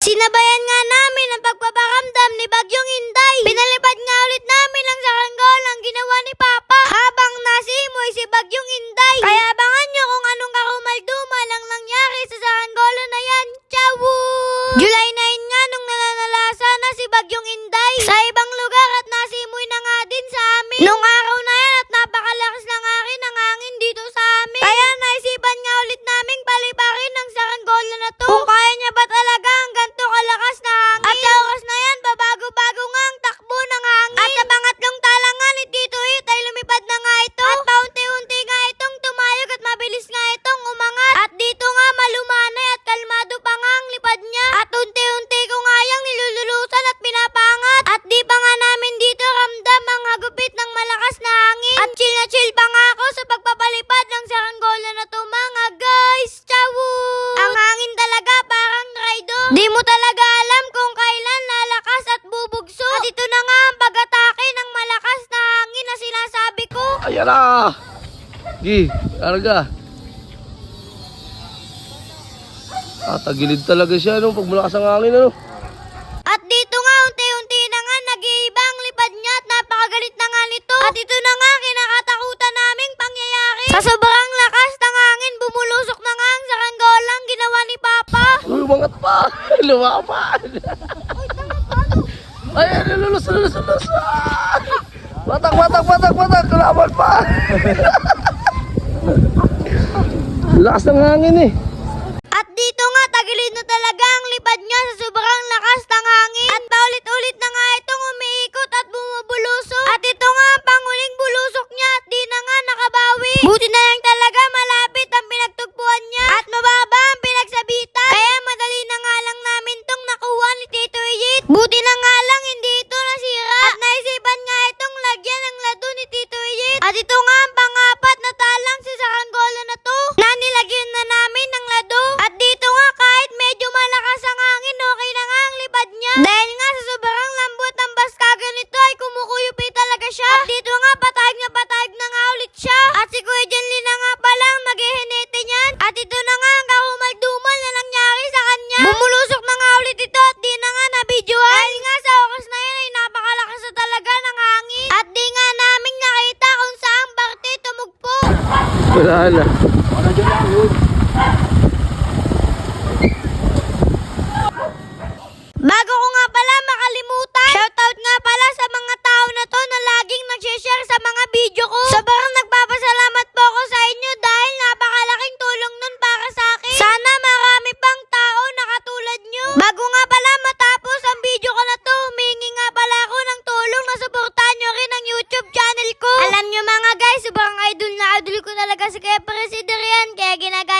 Sinabayan nga namin ang pagpaparamdam ni Bagyong Inday. Pinalipad nga ulit namin ang saranggola ang ginawa ni Papa habang nasimoy si Bagyong Inday. Kaya abangan nyo kung anong karumaldumal ang nangyari sa saranggola na yan. Ciao! July 9 nga nung nananalasa na si Bagyong Inday sa ibang lugar at nasimoy na nga din sa amin. Nung araw na yan at napakalakas na nga rin ang hangin dito sa amin. Kaya naisipan nga ulit naming paliparin ang saranggola na to. Kung kaya niya ba talaga ang ganito kalakas na hangin. At sa oras na yan, babago-bago nga ang takbo ng hangin. At sa pangatlong tala nga ni Tito Hit ay lumipad na nga ito. At paunti-unti nga itong tumayog at mabilis nga itong umangat. At dito nga malumanay at kalmado pa nga ang lipad niya. At unti-unti ko nga yang nilululusan at pinapangat. At di pa nga namin dito ramdam ang hagupit ng malakas na hangin. At chill na chill pa nga ako sa pagpapalipad ng saranggola na to mga guys. Ciao! Ang hangin talaga parang rider. Di mo talaga alam kung kailan lalakas at bubugso. At ito na nga ang pag-atake ng malakas na hangin na sinasabi ko. Ayan na! Gi, karga. Tagilid talaga siya, no? Pag malakas ang hangin, ano? At dito nga, unti-unti na nga nag-iiba ang lipad niya at napakagalit na nga nito. At ito na nga, kinakatakutan naming pangyayari. Sa sobrang lakas ng hangin, bumulusok na nga ang saranggolang ginawa ni Papa. Lumangat pa! Lumapan! Ay, lulus! Batak! Kalaban pa! Lakas ng hangin eh. At dito nga, tagilid na talaga ang lipad niya sa sobrang lakas ng hangin. At paulit-ulit na nga itong umiikot at bumubulusok. At ito nga ang panguling bulusok niya at di na nga nakabawi. Buti na lang talaga malapit ang pinagtugpuan niya. At mababa ang pinagsabitan. Kaya madali na nga lang namin tong nakuha ni Tito Hit. Buti na nga lang hindi ito nasira. At naisipan nga itong lagyan ng lado ni Tito Hit. At ito nga ang pangapat na talang sa saranggola na to. Na nilagyan na namin ng lado. At dito nga kahit medyo malakas ang hangin, okay na nga ang lipad niya. Dahil nga sa sobrang lambot ng baskagan nito ay kumukuyupi talaga siya. At dito nga patayag na nga ulit siya. At si Kuya Janly na nga palang naghihinete niyan. At ito na nga ang karumaldumal na nangyari sa kanya. Bumulusok na nga ulit ito at di na nga na-videoan. Dahil nga sa oras na yan ay napakalakas na talaga ng hangin. At di nga namin nakita kung saan parte tumugpo. Wala na. Bago ko nga pala makalimutan, shoutout nga pala sa mga tao na to na laging nag-share sa mga video ko. Sobrang nagpapasalamat po ako sa inyo dahil napakalaking tulong nun para sa akin. Sana marami pang tao na katulad nyo. Bago nga pala matapos ang video ko na to, humingi nga pala ako ng tulong na suportahan nyo rin ang YouTube channel ko. Alam nyo mga guys, sobrang idol na idol ko talaga si Kuya Presiderian, kaya ginagawa